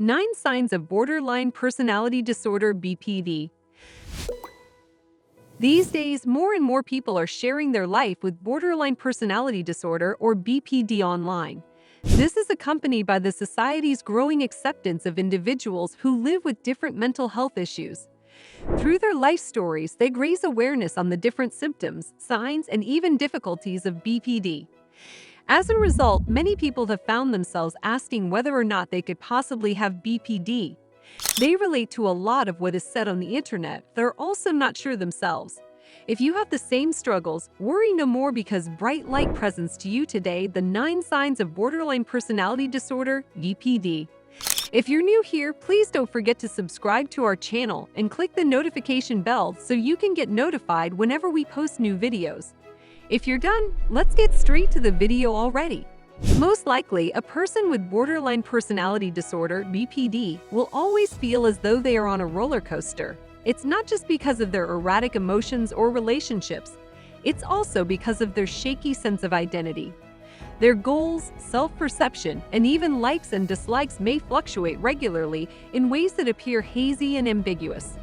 9 Signs of Borderline Personality Disorder (BPD). These days, more and more people are sharing their life with borderline personality disorder or BPD online. This is accompanied by the society's growing acceptance of individuals who live with different mental health issues. Through their life stories, they raise awareness on the different symptoms, signs, and even difficulties of BPD. As a result, many people have found themselves asking whether or not they could possibly have BPD. They relate to a lot of what is said on the internet. They're also not sure themselves. If you have the same struggles, worry no more, because Bright Light presents to you today the 9 Signs of Borderline Personality Disorder (BPD). If you're new here, please don't forget to subscribe to our channel and click the notification bell so you can get notified whenever we post new videos. If you're done, let's get straight to the video already. Most likely, a person with borderline personality disorder (BPD) will always feel as though they are on a roller coaster. It's not just because of their erratic emotions or relationships. It's also because of their shaky sense of identity. Their goals, self-perception, and even likes and dislikes may fluctuate regularly in ways that appear hazy and ambiguous.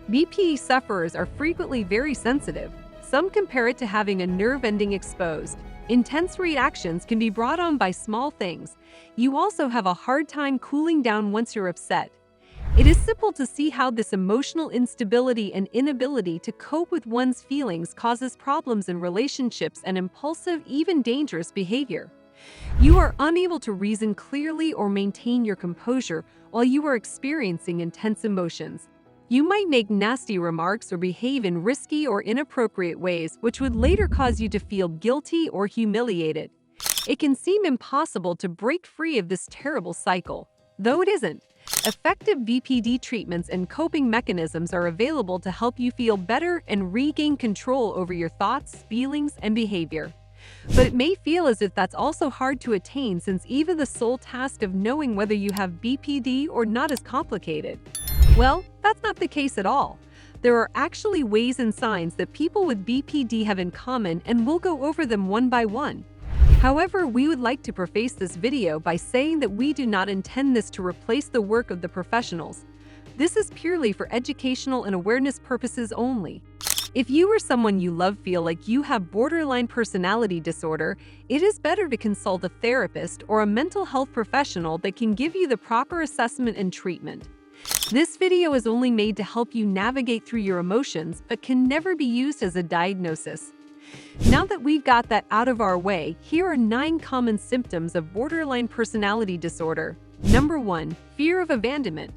BPD sufferers are frequently very sensitive. Some compare it to having a nerve ending exposed. Intense reactions can be brought on by small things. You also have a hard time cooling down once you're upset. It is simple to see how this emotional instability and inability to cope with one's feelings causes problems in relationships and impulsive, even dangerous behavior. You are unable to reason clearly or maintain your composure while you are experiencing intense emotions. You might make nasty remarks or behave in risky or inappropriate ways, which would later cause you to feel guilty or humiliated. It can seem impossible to break free of this terrible cycle, though it isn't. Effective BPD treatments and coping mechanisms are available to help you feel better and regain control over your thoughts, feelings, and behavior. But it may feel as if that's also hard to attain, since even the sole task of knowing whether you have BPD or not is complicated. Well, that's not the case at all. There are actually ways and signs that people with BPD have in common, and we'll go over them one by one. However, we would like to preface this video by saying that we do not intend this to replace the work of the professionals. This is purely for educational and awareness purposes only. If you or someone you love feel like you have borderline personality disorder, it is better to consult a therapist or a mental health professional that can give you the proper assessment and treatment. This video is only made to help you navigate through your emotions, but can never be used as a diagnosis. Now that we've got that out of our way, here are 9 common symptoms of borderline personality disorder. Number 1. Fear of abandonment.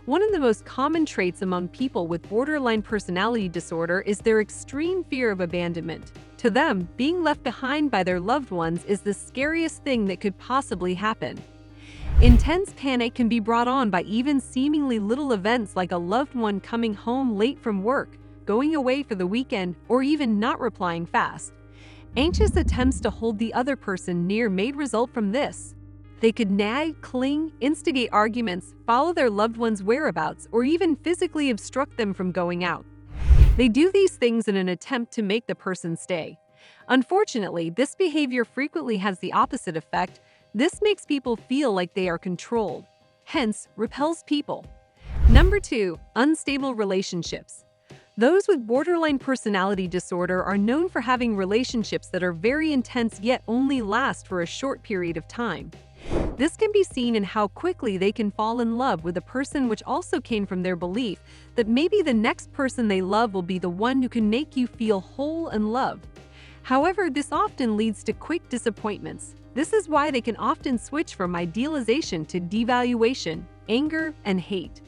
One of the most common traits among people with borderline personality disorder is their extreme fear of abandonment. To them, being left behind by their loved ones is the scariest thing that could possibly happen. Intense panic can be brought on by even seemingly little events, like a loved one coming home late from work, going away for the weekend, or even not replying fast. Anxious attempts to hold the other person near may result from this. They could nag, cling, instigate arguments, follow their loved one's whereabouts, or even physically obstruct them from going out. They do these things in an attempt to make the person stay. Unfortunately, this behavior frequently has the opposite effect. This makes people feel like they are controlled, hence repels people. Number 2. Unstable relationships. Those with borderline personality disorder are known for having relationships that are very intense yet only last for a short period of time. This can be seen in how quickly they can fall in love with a person, which also came from their belief that maybe the next person they love will be the one who can make you feel whole and loved. However, this often leads to quick disappointments. This is why they can often switch from idealization to devaluation, anger, and hate.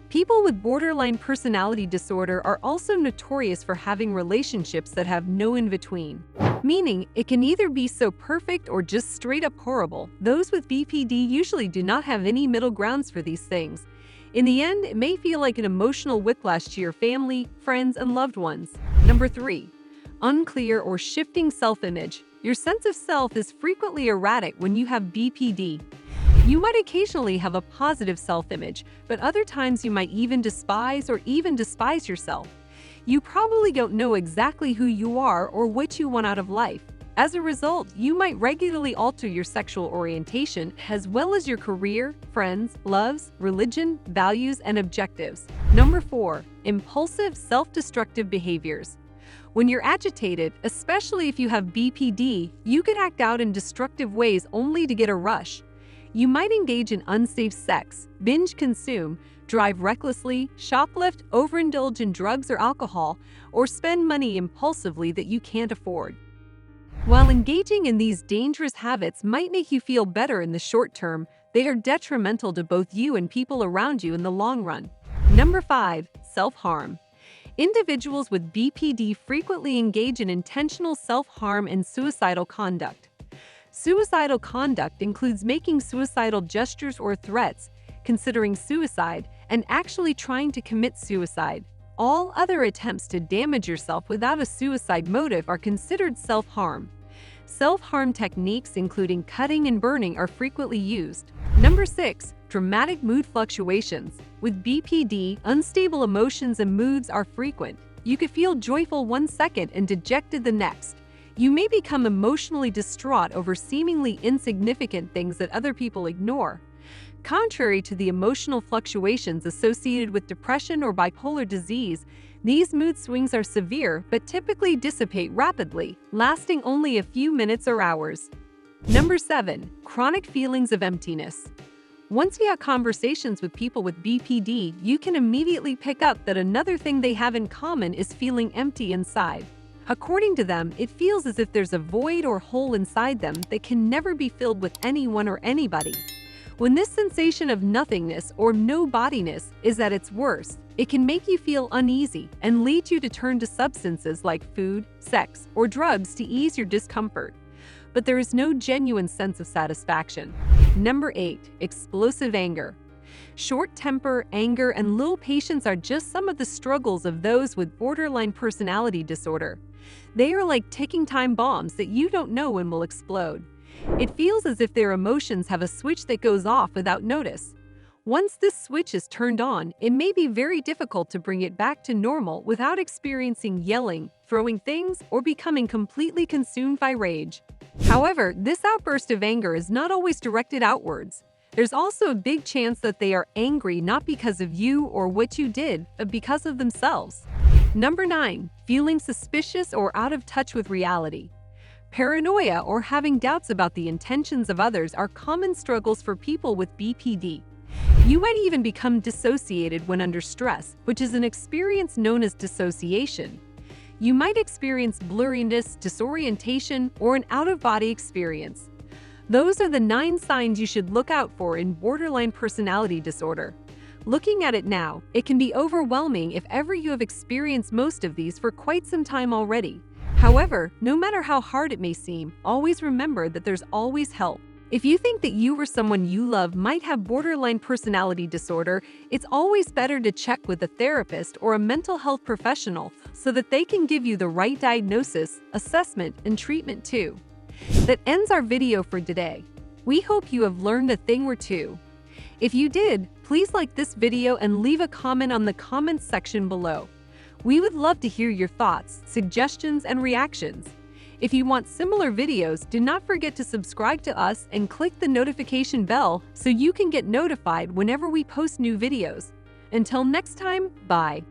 People with borderline personality disorder are also notorious for having relationships that have no in-between, meaning it can either be so perfect or just straight up horrible. Those with BPD usually do not have any middle grounds for these things. In the end, it may feel like an emotional whiplash to your family, friends, and loved ones. Number 3. Unclear or shifting self-image. Your sense of self is frequently erratic when you have BPD. You might occasionally have a positive self-image, but other times you might even despise yourself. You probably don't know exactly who you are or what you want out of life. As a result, you might regularly alter your sexual orientation as well as your career, friends, loves, religion, values, and objectives. Number 4. Impulsive, self-destructive behaviors. When you're agitated, especially if you have BPD, you could act out in destructive ways only to get a rush. You might engage in unsafe sex, binge consume, drive recklessly, shoplift, overindulge in drugs or alcohol, or spend money impulsively that you can't afford. While engaging in these dangerous habits might make you feel better in the short term, they are detrimental to both you and people around you in the long run. Number 5. Self-harm. Individuals with BPD frequently engage in intentional self-harm and suicidal conduct. Suicidal conduct includes making suicidal gestures or threats, considering suicide, and actually trying to commit suicide. All other attempts to damage yourself without a suicide motive are considered self-harm. Self-harm techniques, including cutting and burning, are frequently used. Number 6. Dramatic mood fluctuations. With BPD, unstable emotions and moods are frequent. You could feel joyful one second and dejected the next. You may become emotionally distraught over seemingly insignificant things that other people ignore. Contrary to the emotional fluctuations associated with depression or bipolar disease, these mood swings are severe but typically dissipate rapidly, lasting only a few minutes or hours. Number 7. Chronic feelings of emptiness. Once you have conversations with people with BPD, you can immediately pick up that another thing they have in common is feeling empty inside. According to them, it feels as if there's a void or hole inside them that can never be filled with anyone or anybody. When this sensation of nothingness or nobodiness is at its worst, it can make you feel uneasy and lead you to turn to substances like food, sex, or drugs to ease your discomfort. But there is no genuine sense of satisfaction. Number 8. Explosive anger. Short temper, anger, and low patience are just some of the struggles of those with borderline personality disorder. They are like ticking time bombs that you don't know when will explode. It feels as if their emotions have a switch that goes off without notice. Once this switch is turned on, it may be very difficult to bring it back to normal without experiencing yelling, throwing things, or becoming completely consumed by rage. However, this outburst of anger is not always directed outwards. There's also a big chance that they are angry not because of you or what you did, but because of themselves. Number 9. Feeling suspicious or out of touch with reality. Paranoia or having doubts about the intentions of others are common struggles for people with BPD. You might even become dissociated when under stress, which is an experience known as dissociation. You might experience blurriness, disorientation, or an out-of-body experience. Those are the 9 signs you should look out for in borderline personality disorder. Looking at it now, it can be overwhelming if ever you have experienced most of these for quite some time already. However, no matter how hard it may seem, always remember that there's always help. If you think that you or someone you love might have borderline personality disorder, it's always better to check with a therapist or a mental health professional so that they can give you the right diagnosis, assessment, and treatment too. That ends our video for today. We hope you have learned a thing or two. If you did, please like this video and leave a comment on the comments section below. We would love to hear your thoughts, suggestions, and reactions. If you want similar videos, do not forget to subscribe to us and click the notification bell so you can get notified whenever we post new videos. Until next time, bye.